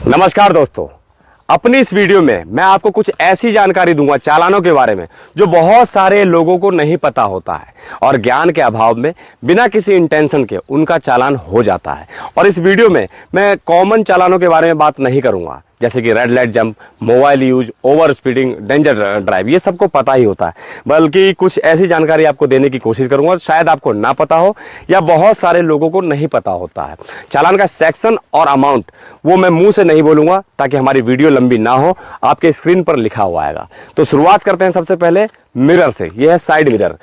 नमस्कार दोस्तों, अपनी इस वीडियो में मैं आपको कुछ ऐसी जानकारी दूंगा चालानों के बारे में जो बहुत सारे लोगों को नहीं पता होता है और ज्ञान के अभाव में बिना किसी इंटेंशन के उनका चालान हो जाता है। और इस वीडियो में मैं कॉमन चालानों के बारे में बात नहीं करूंगा, जैसे कि red light jump, mobile use, over speeding, danger drive, ये सबको पता ही होता है, बल्कि कुछ ऐसी जानकारी आपको देने की कोशिश करूंगा शायद आपको ना पता हो या बहुत सारे लोगों को नहीं पता होता है। चालान का सेक्शन और अमाउंट वो मैं मुंह से नहीं बोलूंगा ताकि हमारी वीडियो लंबी ना हो, आपके स्क्रीन पर लिखा हुआ आएगा। तो शुरुआत करते हैं सबसे पहले मिरर से। यह है साइड मिरर।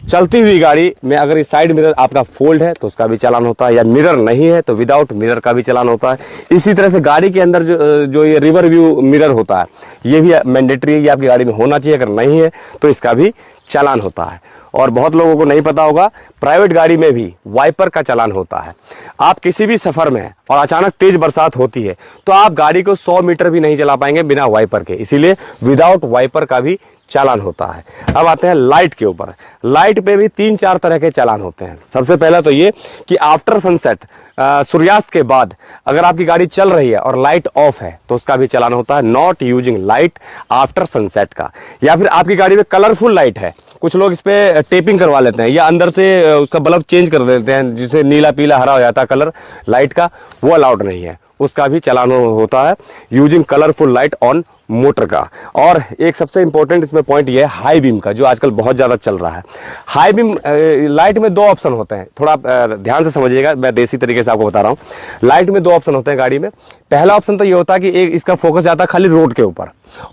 चलती हुई गाड़ी में अगर ये साइड मिरर आपका फोल्ड है तो उसका भी चालान होता है, या मिरर नहीं है तो विदाउट मिरर का भी चालान होता है। इसी तरह से गाड़ी के अंदर जो ये रिवर व्यू मिरर होता है ये भी मैंडेटरी है, ये आपकी गाड़ी में होना चाहिए, अगर नहीं है तो इसका भी चालान होता है। और बहुत लोगों को नहीं पता होगा, प्राइवेट गाड़ी में भी वाइपर का चालान होता है। आप किसी भी सफर में और अचानक तेज बरसात होती है तो आप गाड़ी को 100 मीटर भी नहीं चला पाएंगे बिना वाइपर के, इसीलिए विदाउट वाइपर का भी चालान होता है। अब आते हैं लाइट के ऊपर। लाइट पे भी 3-4 तरह के चालान होते हैं। सबसे पहला तो ये कि आफ्टर सनसेट, सूर्यास्त के बाद अगर आपकी गाड़ी चल रही है और लाइट ऑफ है तो उसका भी चालान होता है, not using light after sunset का। या फिर आपकी गाड़ी में कलरफुल लाइट है, कुछ लोग इस पे टेपिंग करवा लेते हैं या अंदर से उसका बल्ब चेंज कर देते हैं, जिसे नीला पीला हरा हो जाता है कलर लाइट का, वो अलाउड नहीं है, उसका भी चालान होता है using colourful light on motor का। और एक सबसे इंपॉर्टेंट इसमें पॉइंट ये है हाई बीम का, जो आजकल बहुत ज्यादा चल रहा है। हाई बीम लाइट में 2 ऑप्शन होते हैं, थोड़ा ध्यान से समझिएगा, मैं देसी तरीके से आपको बता रहा हूँ। लाइट में 2 ऑप्शन होते हैं गाड़ी में। पहला ऑप्शन तो ये होता है कि एक इसका फोकस जाता है खाली रोड के ऊपर,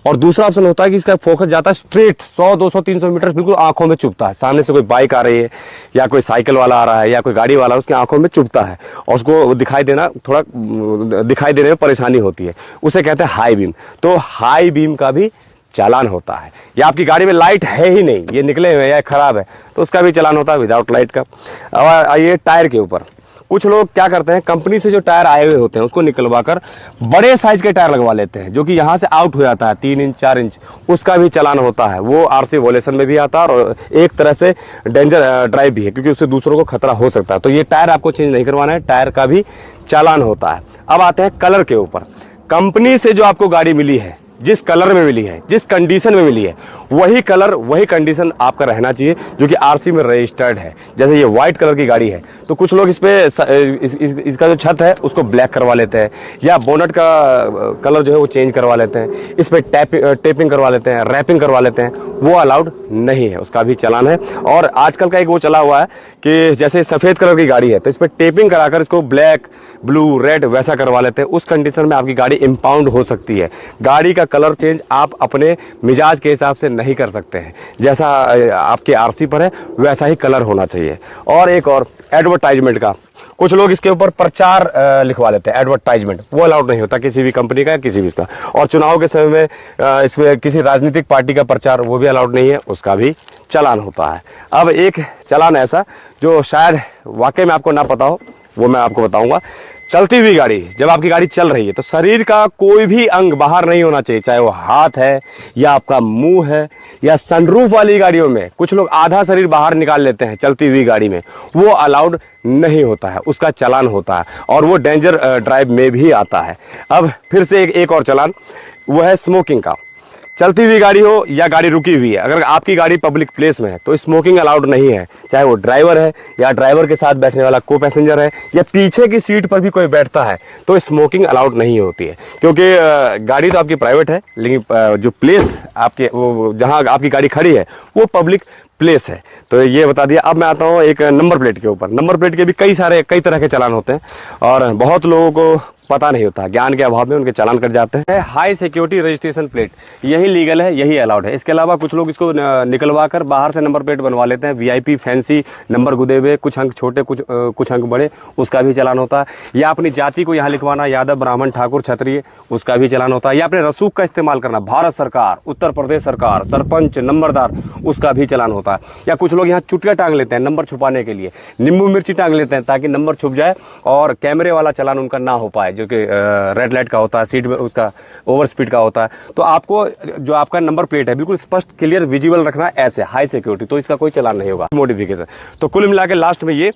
और दूसरा ऑप्शन होता है कि इसका फोकस जाता है स्ट्रेट 100, 200, 300 मीटर बिल्कुल आंखों में चुभता है। सामने से कोई बाइक आ रही है या कोई साइकिल वाला आ रहा है या कोई गाड़ी वाला, उसकी आंखों में चुभता है और उसको दिखाई देने में परेशानी होती है, उसे कहते हैं हाई बीम। तो हाई बीम का भी चालान होता है। या आपकी गाड़ी में लाइट है ही नहीं, ये निकले हुए या खराब है, तो उसका भी चालान होता है विदाउट लाइट का। और आइए टायर के ऊपर। कुछ लोग क्या करते हैं, कंपनी से जो टायर आए हुए होते हैं उसको निकलवा कर बड़े साइज के टायर लगवा लेते हैं, जो कि यहाँ से आउट हो जाता है 3 इंच 4 इंच, उसका भी चालान होता है। वो आरसी वॉयलेशन में भी आता है और एक तरह से डेंजर ड्राइव भी है, क्योंकि उससे दूसरों को खतरा हो सकता है। तो ये टायर आपको चेंज नहीं करवाना है, टायर का भी चालान होता है। अब आते हैं कलर के ऊपर। कंपनी से जो आपको गाड़ी मिली है, जिस कलर में मिली है, जिस कंडीशन में मिली है, वही कलर वही कंडीशन आपका रहना चाहिए जो कि आरसी में रजिस्टर्ड है। जैसे ये व्हाइट कलर की गाड़ी है तो कुछ लोग इसका जो छत है उसको ब्लैक करवा लेते हैं, या बोनट का कलर जो है वो चेंज करवा लेते हैं, इस पर टेपिंग करवा लेते हैं, रैपिंग करवा लेते हैं, वो अलाउड नहीं है, उसका भी चालान है। और आजकल का एक वो चला हुआ है कि जैसे सफेद कलर की गाड़ी है तो इस पर टेपिंग कराकर इसको ब्लैक, ब्लू, रेड वैसा करवा लेते हैं, उस कंडीशन में आपकी गाड़ी इंपाउंड हो सकती है। गाड़ी का कलर चेंज आप अपने मिजाज के हिसाब से नहीं कर सकते हैं, जैसा आपके आरसी पर है वैसा ही कलर होना चाहिए। और एक और एडवर्टाइजमेंट का, कुछ लोग इसके ऊपर प्रचार लिखवा लेते हैं, एडवर्टाइजमेंट, वो अलाउड नहीं होता किसी भी कंपनी का, किसी भी इसका। और चुनाव के समय में इसमें किसी राजनीतिक पार्टी का प्रचार, वो भी अलाउड नहीं है, उसका भी चालान होता है। अब एक चालान ऐसा जो शायद वाकई में आपको ना पता हो, वो मैं आपको बताऊंगा। चलती हुई गाड़ी, जब आपकी गाड़ी चल रही है तो शरीर का कोई भी अंग बाहर नहीं होना चाहिए, चाहे वो हाथ है या आपका मुंह है, या सनरूफ वाली गाड़ियों में कुछ लोग आधा शरीर बाहर निकाल लेते हैं चलती हुई गाड़ी में, वो अलाउड नहीं होता है, उसका चालान होता है और वो डेंजर ड्राइव में भी आता है। अब फिर से एक और चालान, वो है स्मोकिंग का। चलती हुई गाड़ी हो या गाड़ी रुकी हुई है, अगर आपकी गाड़ी पब्लिक प्लेस में है तो स्मोकिंग अलाउड नहीं है, चाहे वो ड्राइवर है या ड्राइवर के साथ बैठने वाला को पैसेंजर है या पीछे की सीट पर भी कोई बैठता है, तो स्मोकिंग अलाउड नहीं होती है। क्योंकि गाड़ी तो आपकी प्राइवेट है, लेकिन जो प्लेस आपके वो जहाँ आपकी गाड़ी खड़ी है वो पब्लिक प्लेस है। तो ये बता दिया। अब मैं आता हूँ एक नंबर प्लेट के ऊपर। नंबर प्लेट के भी कई तरह के चालान होते हैं और बहुत लोगों को पता नहीं होता, ज्ञान के अभाव में उनके चालान कट जाते हैं। हाई सिक्योरिटी रजिस्ट्रेशन प्लेट, यही लीगल है, यही अलाउड है। इसके अलावा कुछ लोग इसको निकलवा कर बाहर से नंबर प्लेट बनवा लेते हैं, वीआईपी फैंसी नंबर गुदे हुए, कुछ अंक छोटे कुछ अंक बड़े, उसका भी चालान होता है। या अपनी जाति को यहाँ लिखवाना, यादव, ब्राह्मण, ठाकुर, क्षत्रिय, उसका भी चालान होता है। या अपने रसूख का इस्तेमाल करना, भारत सरकार, उत्तर प्रदेश सरकार, सरपंच, नंबरदार, उसका भी चालान होता है। या कुछ लोग यहाँ चुटिया टांग लेते हैं नंबर छुपाने के लिए, नींबू मिर्ची टांग लेते हैं ताकि नंबर छुप जाए और कैमरे वाला चालान उनका ना हो पाए, जो कि रेड लाइट का होता है, सीट में उसका ओवर स्पीड का होता है। तो आपको जो आपका नंबर प्लेट है बिल्कुल स्पष्ट क्लियर विजिबल रखना, ऐसे हाई सिक्योरिटी, तो इसका कोई चालान नहीं होगा। मॉडिफिकेशन तो कुल मिला के लास्ट में ये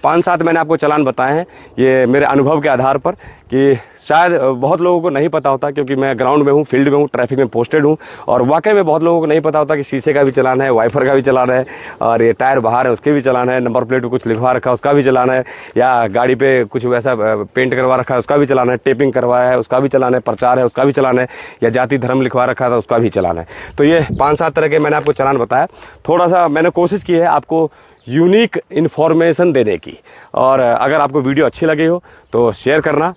5-7 मैंने आपको चालान बताए हैं, ये मेरे अनुभव के आधार पर कि शायद बहुत लोगों को नहीं पता होता, क्योंकि मैं ग्राउंड में हूँ, फील्ड में हूँ, ट्रैफिक में पोस्टेड हूँ, और वाकई में बहुत लोगों को नहीं पता होता कि शीशे का भी चलान है, वाइफर का भी चलान है, और ये टायर बाहर है उसके भी चलान है, नंबर प्लेट पे कुछ लिखवा रखा है उसका भी चलान है, या गाड़ी पे कुछ वैसा पेंट करवा रखा है उसका भी चलान है, टेपिंग करवाया है उसका भी चलान है, प्रचार है उसका भी चलान है, या जाति धर्म लिखवा रखा था उसका भी चलान है। तो ये 5-7 तरह के मैंने आपको चलान बताया। थोड़ा सा मैंने कोशिश की है आपको यूनिक इन्फॉर्मेशन देने की, और अगर आपको वीडियो अच्छी लगी हो तो शेयर करना।